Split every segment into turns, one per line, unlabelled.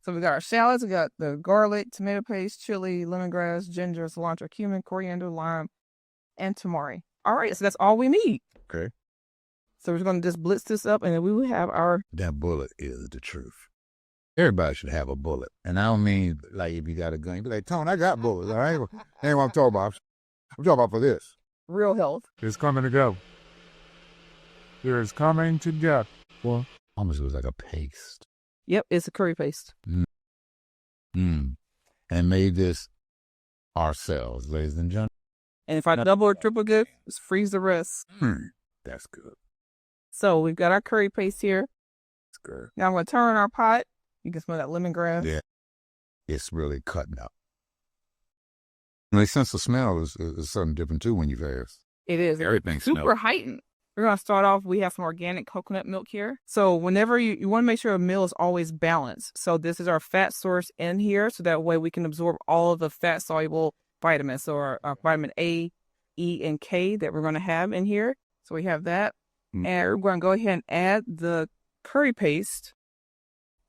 So we got our shallots. We got the garlic, tomato paste, chili, lemongrass, ginger, cilantro, cumin, coriander, lime, and tamari. All right, so that's all we need.
Okay.
So we're going to just blitz this up, and then we will have our...
That bullet is the truth. Everybody should have a bullet. And I don't mean like if you got a gun, you be like, Tone, I got bullets. All right? That ain't what I'm talking about. I'm talking about for this.
Real health.
It's coming to go. There is coming to go.
Well, almost was like a paste.
Yep, it's a curry paste.
And made this ourselves, ladies and gentlemen.
And if I double or triple good, just freeze the rest.
That's good.
So we've got our curry paste here.
That's good.
Now I'm going to turn on our pot. You can smell that lemongrass.
Yeah. It's really cutting up. And the sense of smell is something different too when you fast.
It is.
Everything
super
smells.
heightened. We're going to start off. We have some organic coconut milk here. So whenever you want to make sure a meal is always balanced. So this is our fat source in here. So that way we can absorb all of the fat soluble vitamins. So our vitamin A, E, and K that we're going to have in here. So we have that. And we're going to go ahead and add the curry paste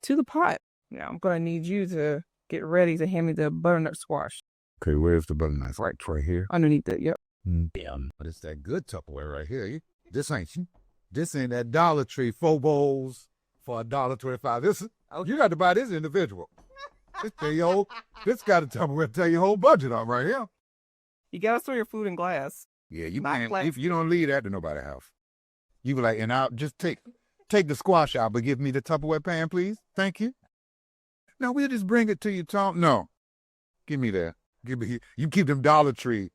to the pot. Now I'm going to need you to get ready to hand me the butternut squash.
Okay, where's the butternut? Right here.
Underneath it, yep.
Yeah, but it's that good Tupperware right here. This ain't that Dollar Tree 4 bowls for $1.25. This you got to buy this individual. This got to Tupperware tell your whole budget on right here.
You got to store your food in glass.
Yeah, if you don't leave that to nobody's house. You be like, and I'll just take the squash out, but give me the Tupperware pan, please. Thank you. No, we'll just bring it to you, Tom. No, give me that. You keep them Dollar Tree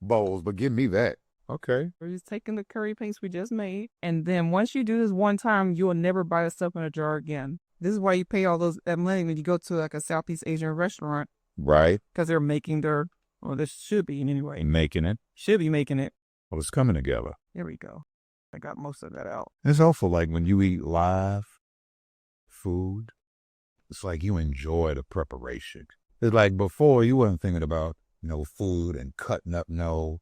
bowls, but give me that. Okay.
We're just taking the curry paste we just made. And then once you do this one time, you will never buy this stuff in a jar again. This is why you pay all that money when you go to like a Southeast Asian restaurant.
Right.
Because they're making they should be anyway.
Making it.
Should be making it.
Well, it's coming together.
There we go. I got most of that out.
It's awful like when you eat live food, it's like you enjoy the preparation. It's like before you wasn't thinking about, food and cutting up. No,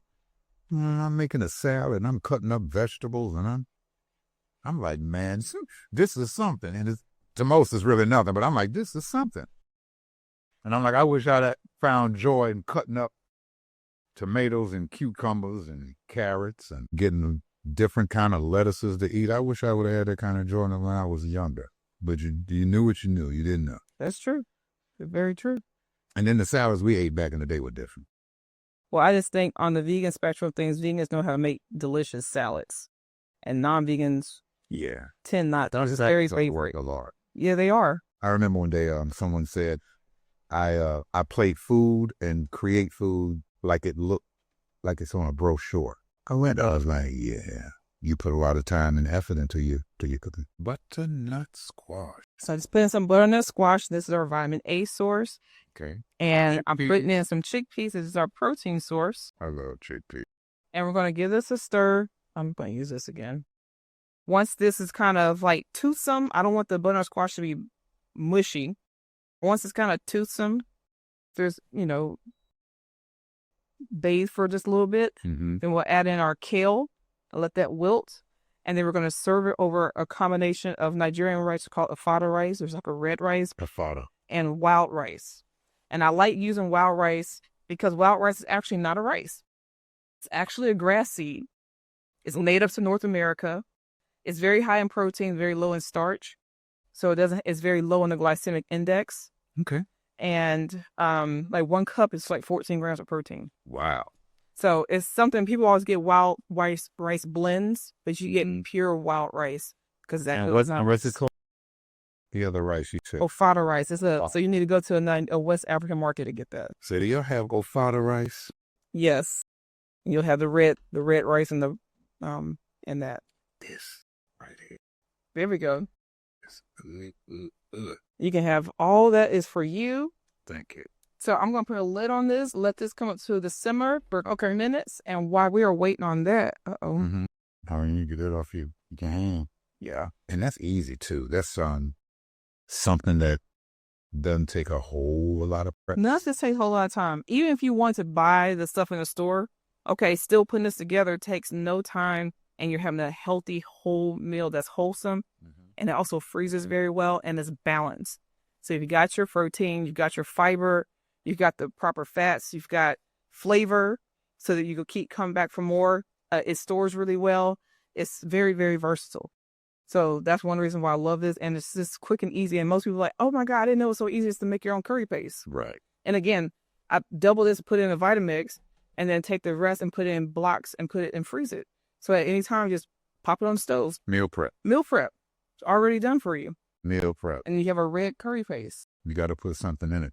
I'm making a salad and I'm cutting up vegetables and I'm like, man, this is something. And to most it's really nothing, but I'm like, this is something. And I'm like, I wish I'd found joy in cutting up tomatoes and cucumbers and carrots and getting different kind of lettuces to eat. I wish I would have had that kind of joy when I was younger. But you knew what you knew. You didn't know.
That's true. Very true.
And then the salads we ate back in the day were different.
Well, I just think on the vegan spectrum of things, vegans know how to make delicious salads. And non-vegans tend not to. It's very
work a lot.
Yeah, they are.
I remember one day someone said, I plate food and create food like it looked like it's on a brochure. I was like, yeah, you put a lot of time and effort into your cooking. Butternut squash.
So I just put in some butternut squash. This is our vitamin A source.
Okay.
And I'm putting in some chickpeas. This is our protein source.
I love chickpeas.
And we're going to give this a stir. I'm going to use this again. Once this is kind of like toothsome, I don't want the butternut squash to be mushy. Once it's kind of toothsome, there's, bathe for just a little bit.
Mm-hmm.
Then we'll add in our kale and let that wilt. And then we're going to serve it over a combination of Nigerian rice called afada rice. There's like a red rice.
Afada.
And wild rice. And I like using wild rice because wild rice is actually not a rice. It's actually a grass seed. It's native to North America. It's very high in protein, very low in starch. So it's very low on the glycemic index.
Okay.
And like 1 cup is like 14 grams of protein.
Wow.
So it's something people always get wild rice blends, but you get pure wild rice because
what's it called? The other rice you said.
Ofada rice. So you need to go to a West African market to get that.
So do you have ofada rice?
Yes. You'll have the red rice and the and that.
This right here.
There we go. You can have all that is for you.
Thank you.
So I'm going to put a lid on this, let this come up to the simmer for minutes. And while we are waiting on that,
Mm-hmm. How are you get it off your hand? Yeah. And that's easy too. That's something that doesn't take a whole lot of prep.
Not to take a whole lot of time. Even if you want to buy the stuff in the store, still putting this together takes no time. And you're having a healthy whole meal that's wholesome. Mm-hmm. And it also freezes very well and is balanced. So you got your protein, you've got your fiber, you've got the proper fats, you've got flavor so that you can keep coming back for more. It stores really well. It's very, very versatile. So that's one reason why I love this. And it's just quick and easy. And most people are like, oh my God, I didn't know it was so easy as to make your own curry paste.
Right.
And again, I double this, put it in a Vitamix, and then take the rest and put it in blocks and put it and freeze it. So at any time, just pop it on the stove.
Meal prep.
Meal prep. It's already done for you.
Meal prep.
And you have a red curry paste.
You got to put something in it.